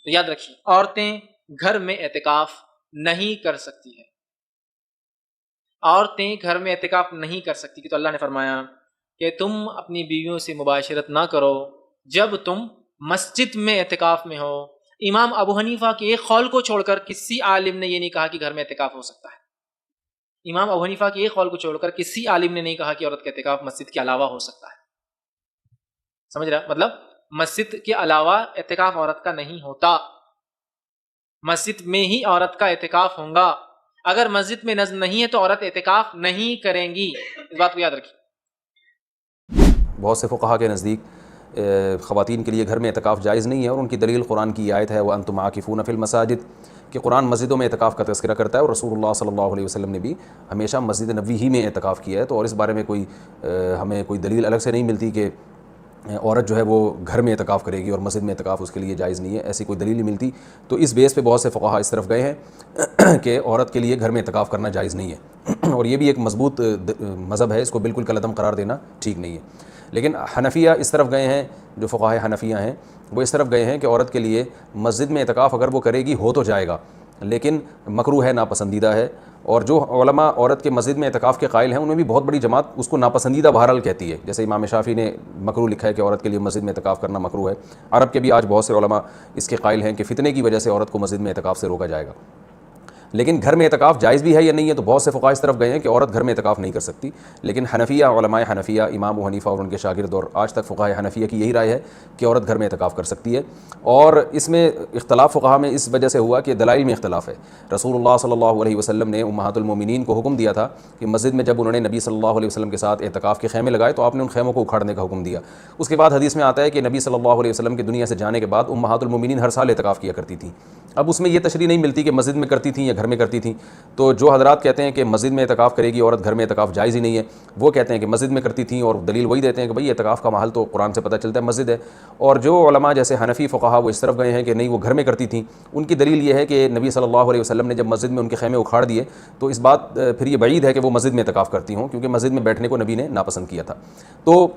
تو یاد رکھیے عورتیں گھر میں اعتکاف نہیں کر سکتی ہیں، عورتیں گھر میں اعتکاف نہیں کر سکتی، کہ تو اللہ نے فرمایا کہ تم اپنی بیویوں سے مباشرت نہ کرو جب تم مسجد میں اعتکاف میں ہو۔ امام ابو حنیفہ کے ایک قول کو چھوڑ کر کسی عالم نے یہ نہیں کہا کہ گھر میں اعتکاف ہو سکتا ہے۔ امام ابو حنیفہ کے ایک قول کو چھوڑ کر کسی عالم نے نہیں کہا کہ عورت کا اعتکاف مسجد کے علاوہ ہو سکتا ہے۔ سمجھ رہا؟ مطلب مسجد کے علاوہ اعتکاف عورت کا نہیں ہوتا، مسجد میں ہی عورت کا اعتکاف ہوگا۔ اگر مسجد میں نظم نہیں ہے تو عورت اعتکاف نہیں کریں گی، اس بات کو یاد رکھیے۔ بہت سے فقہا کے نزدیک خواتین کے لیے گھر میں اعتکاف جائز نہیں ہے، اور ان کی دلیل قرآن کی آیت ہے وَأَنْتُمْ عَاكِفُونَ فِي الْمَسَاجِدِ، کہ قرآن مسجدوں میں اعتکاف کا تذکرہ کرتا ہے، اور رسول اللہ صلی اللہ علیہ وسلم نے بھی ہمیشہ مسجد نبوی ہی میں اعتکاف کیا ہے۔ تو اور اس بارے میں ہمیں کوئی دلیل الگ سے نہیں ملتی کہ عورت جو ہے وہ گھر میں اعتکاف کرے گی اور مسجد میں اعتکاف اس کے لیے جائز نہیں ہے، ایسی کوئی دلیل نہیں ملتی۔ تو اس بیس پہ بہت سے فقہا اس طرف گئے ہیں کہ عورت کے لیے گھر میں اعتکاف کرنا جائز نہیں ہے، اور یہ بھی ایک مضبوط مذہب ہے، اس کو بالکل کالعدم قرار دینا ٹھیک نہیں ہے۔ لیکن حنفیہ اس طرف گئے ہیں، جو فقہائے حنفیہ ہیں وہ اس طرف گئے ہیں کہ عورت کے لیے مسجد میں اعتکاف اگر وہ کرے گی ہو تو جائے گا، لیکن مکروہ ہے، ناپسندیدہ ہے۔ اور جو علماء عورت کے مسجد میں اعتکاف کے قائل ہیں ان میں بھی بہت بڑی جماعت اس کو ناپسندیدہ بہرحال کہتی ہے، جیسے امام شافعی نے مکروہ لکھا ہے کہ عورت کے لیے مسجد میں اعتکاف کرنا مکروہ ہے۔ عرب کے بھی آج بہت سے علماء اس کے قائل ہیں کہ فتنے کی وجہ سے عورت کو مسجد میں اعتکاف سے روکا جائے گا۔ لیکن گھر میں اعتکاف جائز بھی ہے یا نہیں ہے، تو بہت سے فقہاء اس طرف گئے ہیں کہ عورت گھر میں اعتکاف نہیں کر سکتی۔ لیکن حنفیہ، علماء حنفیہ، امام ابو حنیفہ اور ان کے شاگرد، اور آج تک فقہاء حنفیہ کی یہی رائے ہے کہ عورت گھر میں اعتکاف کر سکتی ہے۔ اور اس میں اختلاف فقہاء میں اس وجہ سے ہوا کہ دلائل میں اختلاف ہے۔ رسول اللہ صلی اللہ علیہ وسلم نے امہات المومنین کو حکم دیا تھا کہ مسجد میں جب انہوں نے نبی صلی اللہ علیہ وسلم کے ساتھ اعتکاف کے خیمے لگائے تو آپ نے ان خیموں کو اکھاڑنے کا حکم دیا۔ اس کے بعد حدیث میں آتا ہے کہ نبی صلی اللہ علیہ وسلم کے دنیا سے جانے کے بعد امہات المومنین ہر سال اعتکاف کیا کرتی تھیں۔ اب اس میں یہ تشریح نہیں ملتی کہ مسجد میں کرتی تھیں یا گھر میں کرتی تھیں۔ تو جو حضرات کہتے ہیں کہ مسجد میں اعتکاف کرے گی عورت، گھر میں اعتکاف جائز ہی نہیں ہے، وہ کہتے ہیں کہ مسجد میں کرتی تھیں، اور دلیل وہی دیتے ہیں کہ بھئی اعتکاف کا محل تو قرآن سے پتہ چلتا ہے مسجد ہے۔ اور جو علماء جیسے حنفی فقہا وہ اس طرف گئے ہیں کہ نہیں وہ گھر میں کرتی تھیں، ان کی دلیل یہ ہے کہ نبی صلی اللہ علیہ وسلم نے جب مسجد میں ان کے خیمے اکھاڑ دیے تو اس بات پھر یہ بعید ہے کہ وہ مسجد میں اعتکاف کرتی ہوں، کیونکہ مسجد میں بیٹھنے کو نبی نے ناپسند کیا تھا۔ تو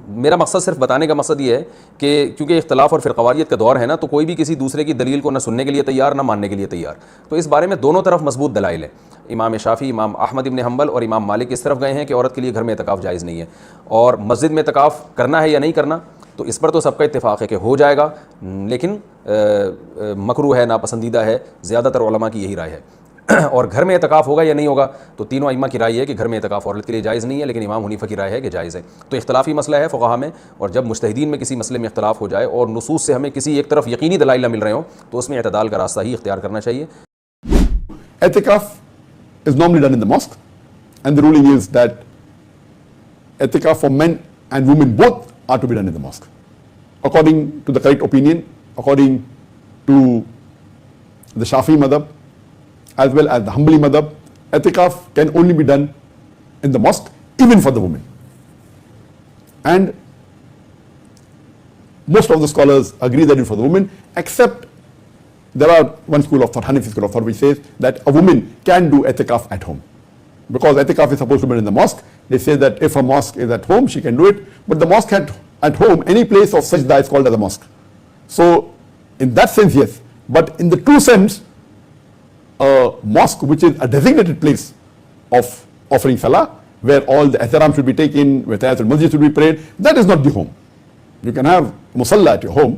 میرا مقصد، صرف بتانے کا مقصد یہ ہے کہ کیونکہ اختلاف اور فرقواریت کا دور ہے نا، تو کوئی بھی کسی دوسرے کی دلیل کو نہ سننے کے لیے تیار نہ ماننے کے لیے تیار۔ تو اس بارے میں دونوں طرف مضبوط دلائل ہیں۔ امام شافعی، امام احمد ابن حنبل اور امام مالک اس طرف گئے ہیں کہ عورت کے لیے گھر میں اعتکاف جائز نہیں ہے، اور مسجد میں اعتکاف کرنا ہے یا نہیں کرنا، تو اس پر تو سب کا اتفاق ہے کہ ہو جائے گا، لیکن مکروہ ہے، ناپسندیدہ ہے، زیادہ تر علماء کی یہی رائے ہے۔ اور گھر میں اعتکاف ہوگا یا نہیں ہوگا، تو تینوں ائمہ کی رائے ہے کہ گھر میں اعتکاف عورت کے لیے جائز نہیں ہے، لیکن امام حنیفہ کی رائے ہے کہ جائز ہے۔ تو اختلافی مسئلہ ہے فقہا میں، اور جب مجتہدین میں کسی مسئلے میں اختلاف ہو جائے اور نصوص سے ہمیں کسی ایک طرف یقینی دلائل نہ مل رہے ہوں، تو اس میں اعتدال کا راستہ ہی اختیار کرنا چاہیے۔ I'tikaf is normally done in the mosque, and the ruling is that i'tikaf for men and women both are to be done in the mosque. According to the correct opinion, according to the Shafi'i madhab as well as the Hanbali madhab, i'tikaf can only be done in the mosque, even for the women. And most of the scholars agree that it's for the women, except there are one school of thought, Hanafi school of thought, which says that a woman can do i'tikaf at home. Because i'tikaf is supposed to be in the mosque, they say that if a mosque is at home, she can do it. But the mosque at home, any place of sajda is called as a mosque. So in that sense, yes. But in the true sense, a mosque which is a designated place of offering salah, where all the ihtiram should be taken, where tahiyatul masjid should be prayed, that is not the home. You can have musalla at your home.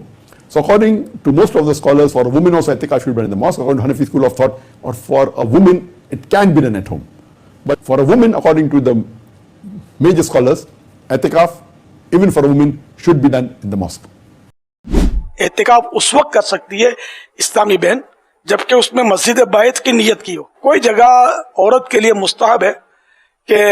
So according to most of the scholars, for a woman also i'tikaf should be done in the mosque. According to Hanafi school of thought, or for a woman it can be done at home. But for a woman, according to the major scholars, i'tikaf even for a woman should be done in the mosque. اعتکاف اس وقت کر سکتی ہے اسلامی بہن جبکہ اس میں مسجد بیت کی نیت کی ہو۔ کوئی جگہ عورت کے لیے مستحب ہے کہ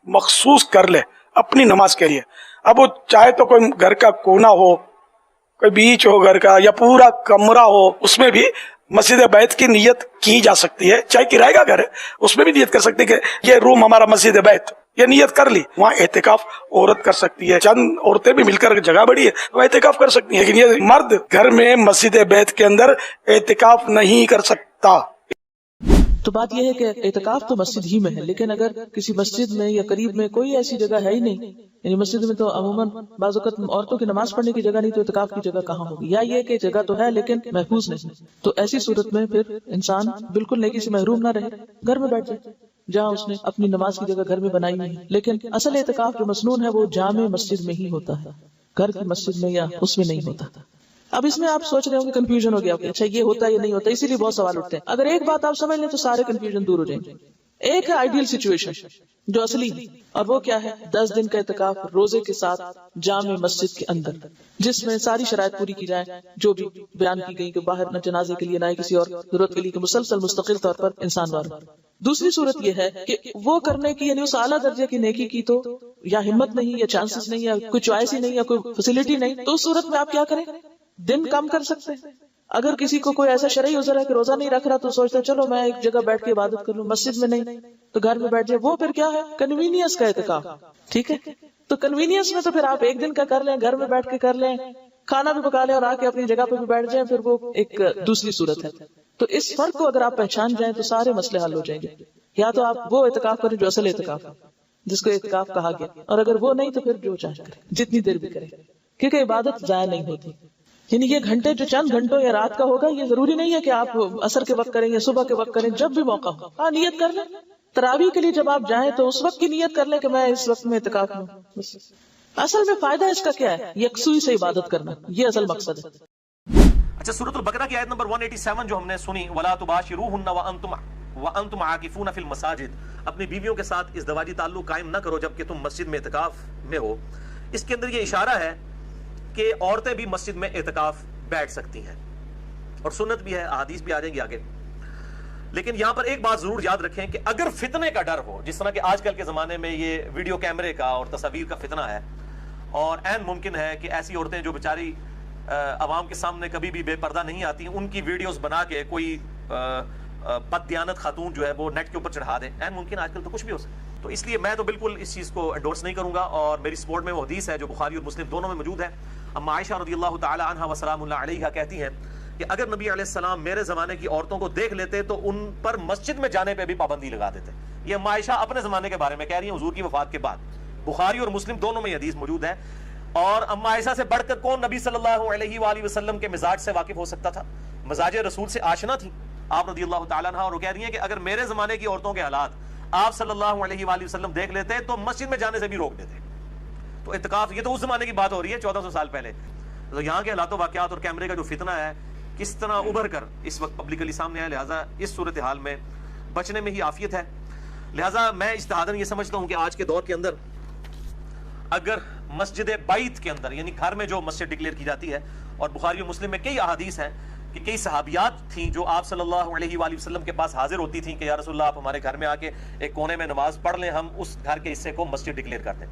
مخصوص کر لے اپنی نماز کے لیے، اب وہ چاہے تو کوئی گھر کا کونا ہو، کوئی بیچ ہو گھر کا، یا پورا کمرہ ہو، اس میں بھی مسجد بیت کی نیت کی جا سکتی ہے۔ چاہے کرائے کا گھر ہے اس میں بھی نیت کر سکتی ہے کہ یہ روم ہمارا مسجد بیت، یہ نیت کر لی، وہاں اعتکاف عورت کر سکتی ہے۔ چند عورتیں بھی مل کر جگہ بڑی ہے وہ اعتکاف کر سکتی ہیں، لیکن یہ مرد گھر میں مسجد بیت کے اندر اعتکاف نہیں کر سکتا۔ تو بات یہ ہے کہ اعتکاف تو مسجد ہی میں ہے، لیکن اگر کسی مسجد میں یا قریب میں کوئی ایسی جگہ ہے ہی نہیں، یعنی مسجد میں تو عموماً بعض اوقات عورتوں کی نماز پڑھنے کی جگہ نہیں، تو اعتکاف کی جگہ کہاں ہوگی؟ یا یہ کہ جگہ تو ہے لیکن محفوظ نہیں، تو ایسی صورت میں پھر انسان بالکل نیکی سے محروم نہ رہے، گھر میں بیٹھ جائے جہاں اس نے اپنی نماز کی جگہ گھر میں بنائی ہوئی ہے۔ لیکن اصل اعتکاف جو مسنون ہے وہ جامع مسجد میں ہی ہوتا ہے، گھر کی مسجد میں یا اس میں نہیں ہوتا۔ اب اس میں آپ سوچ رہے ہوں گے کنفیوژن ہو گیا، اچھا یہ ہوتا ہے یا نہیں ہوتا، اسی لیے بہت سوال اٹھتے ہیں۔ اگر ایک بات آپ سمجھ لیں تو سارے کنفیوژن دور ہو جائیں گے۔ ایک ہے آئیڈیل سچویشن جو اصلی ہے، اور وہ کیا ہے؟ 10 دن کا اعتکاف روزے کے ساتھ جامع مسجد کے اندر، جس میں ساری شرائط پوری کی جائے جو بھی بیان کی گئی، کہ باہر نہ جنازے کے لیے نہ کسی اور ضرورت کے لیے، کہ مسلسل مستقل طور پر انسان وار۔ دوسری صورت یہ ہے کہ وہ کرنے کی، یعنی اس اعلیٰ درجے کی نیکی کی تو یا ہمت نہیں، یا چانسز نہیں، یا کوئی چوائس ہی نہیں، یا کوئی فیسلٹی نہیں، تو اس صورت میں آپ کیا کریں؟ دن کم کر سکتے ہیں۔ اگر کسی کو کوئی ایسا شرعی عذر ہے کہ روزہ نہیں رکھ رہا، تو سوچتا ہے چلو میں ایک جگہ بیٹھ کے عبادت کر لوں، مسجد میں نہیں تو گھر میں بیٹھ جائے، وہ پھر کیا ہے؟ کنوینئنس کا اعتکاف، ٹھیک ہے؟ تو کنوینئنس میں تو پھر آپ ایک دن کا کر لیں، گھر میں بیٹھ کے کر لیں، کھانا بھی پکا لیں اور آ کے اپنی جگہ پہ بھی بیٹھ جائیں، پھر وہ ایک دوسری صورت ہے۔ تو اس فرق کو اگر آپ پہچان جائیں تو سارے مسئلے حل ہو جائیں گے۔ یا تو آپ وہ اعتکاف کریں جو اصل اعتکاف ہے، جس کو اعتکاف کہا گیا، اور اگر وہ نہیں تو پھر جو چاہے کریں، جتنی دیر بھی کریں، کیونکہ عبادت ضائع نہیں ہوتی۔ یعنی یہ گھنٹے جو چند گھنٹوں یا رات کا ہوگا، یہ ضروری نہیں ہے کہ آپ عصر کے وقت کریں یا صبح کے وقت کریں، جب بھی موقع ہو۔ ہاں نیت کر لیں، تراویح کے لیے جب آپ جائیں تو اس وقت کی نیت کر لیں کہ میں اس وقت میں اعتکاف ہوں۔ اصل میں فائدہ اس کا کیا ہے؟ یکسوئی سے عبادت کرنا، یہ اصل مقصد ہے۔ اچھا، سورۃ البقرہ کی آیت نمبر 187 جو ہم نے سنی، وَلَا تُبَاشِرُوهُنَّ وَأَنْتُمْ عَاكِفُونَ فِي الْمَسَاجِدِ، اپنی بیویوں کے ساتھ ازدواجی تعلق قائم نہ کرو جبکہ تم مسجد میں اعتکاف میں ہو۔ اس کے اندر یہ اشارہ ہے کہ عورتیں بھی مسجد میں اعتکاف بیٹھ سکتی ہیں، اور سنت بھی ہے، احادیث بھی آ جائیں گی آگے۔ لیکن یہاں پر ایک بات ضرور یاد رکھیں کہ اگر فتنے کا ڈر ہو، جس طرح کہ آج کل کے زمانے میں یہ ویڈیو کیمرے کا اور تصاویر کا فتنہ ہے، اور عین ممکن ہے کہ ایسی عورتیں جو بیچاری عوام کے سامنے کبھی بھی بے پردہ نہیں آتی، ان کی ویڈیوز بنا کے کوئی بد دیانت خاتون جو ہے وہ نیٹ کے اوپر چڑھا دیں، عین ممکن آج کل تو کچھ بھی ہو سکتا ہے۔ تو اس لیے میں تو بالکل اس چیز کو انڈورس نہیں کروں گا، اور میری سپورٹ میں وہ حدیث ہے جو بخاری اور مسلم دونوں میں موجود ہے۔ اما عائشہ رضی اللہ تعالی عنہا و سلام اللہ علیہا کہتی ہیں کہ اگر نبی علیہ السلام میرے زمانے کی عورتوں کو دیکھ لیتے تو ان پر مسجد میں جانے پہ بھی پابندی لگا دیتے۔ یہ اما عائشہ اپنے زمانے کے بارے میں کہہ رہی ہیں، حضور کی وفات کے بعد۔ بخاری اور مسلم دونوں میں یہ حدیث موجود ہے۔ اور اما عائشہ سے بڑھ کر کون نبی صلی اللہ علیہ وآلہ وسلم کے مزاج سے واقف ہو سکتا تھا؟ مزاج رسول سے آشنا تھی آپ رضی اللہ تعالیٰ عنہ، اور وہ کہہ رہی ہیں کہ اگر میرے زمانے کی عورتوں کے حالات آپ صلی اللہ علیہ وآلہ وسلم دیکھ لیتے تو مسجد میں جانے سے بھی روک دیتے۔ تو اعتکاف، یہ تو اس زمانے کی بات ہو رہی ہے 1400 سال پہلے۔ تو یہاں کے حالات و واقعات اور کیمرے کا جو فتنہ ہے کس طرح ابھر کر اس وقت پبلکلی سامنے آیا، لہٰذا اس صورتحال میں بچنے میں ہی عافیت ہے۔ لہٰذا میں اجتہاداً یہ سمجھتا ہوں کہ آج کے دور کے اندر اگر مسجد بیت کے اندر، یعنی گھر میں جو مسجد ڈکلیئر کی جاتی ہے، اور بخاری و مسلم میں کئی احادیث ہیں کہ کئی صحابیات تھیں جو آپ صلی اللہ علیہ وآلہ وسلم کے پاس حاضر ہوتی تھیں کہ یا رسول اللہ آپ ہمارے گھر میں آ کے ایک کونے میں نماز پڑھ لیں، ہم اس گھر کے حصے کو مسجد ڈکلیئر کر دیں۔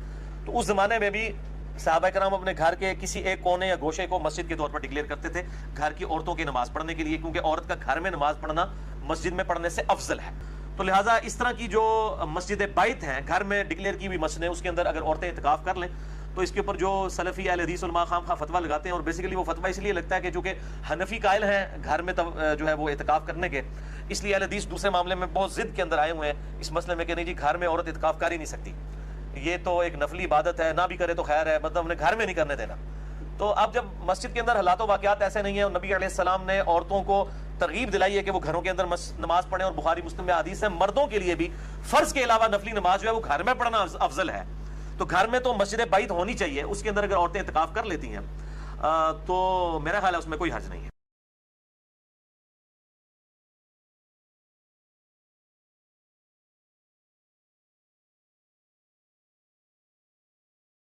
تو اس زمانے میں بھی صحابہ کرام اپنے گھر کے کسی ایک کونے یا گوشے کو مسجد کے طور پر ڈکلیئر کرتے تھے گھر کی عورتوں کی نماز پڑھنے کے لیے، کیونکہ عورت کا گھر میں نماز پڑھنا مسجد میں پڑھنے سے افضل ہے۔ تو لہٰذا اس طرح کی جو مسجد بیت ہیں، گھر میں ڈکلیئر کی ہوئی مسجد ہیں، اس کے اندر اگر عورتیں اعتکاف کر لیں تو اس کے اوپر جو سلفی اہل حدیث علماء خام خواہ فتویٰ لگاتے ہیں، اور بیسیکلی وہ فتویٰ اس لیے لگتا ہے کہ چونکہ حنفی قائل ہیں گھر میں جو ہے وہ اعتکاف کرنے کے، اس لیے اہل حدیث دوسرے معاملے میں بہت ضد کے اندر آئے ہوئے ہیں اس مسئلے میں کہ نہیں جی گھر میں عورت اعتکاف کر ہی نہیں سکتی، یہ تو ایک نفلی عبادت ہے، نہ بھی کرے تو خیر ہے، مطلب ہم نے گھر میں نہیں کرنے دینا۔ تو اب جب مسجد کے اندر حالات و واقعات ایسے نہیں ہیں، اور نبی علیہ السلام نے عورتوں کو ترغیب دلائی ہے کہ وہ گھروں کے اندر نماز پڑھیں، اور بخاری مسلم میں حدیث ہے مردوں کے لیے بھی فرض کے علاوہ نفلی نماز جو ہے وہ گھر میں پڑھنا افضل ہے۔ تو گھر میں تو مسجد بیت ہونی چاہیے، اس کے اندر اگر عورتیں اعتکاف کر لیتی ہیں تو میرا خیال ہے اس میں کوئی حرج نہیں ہے۔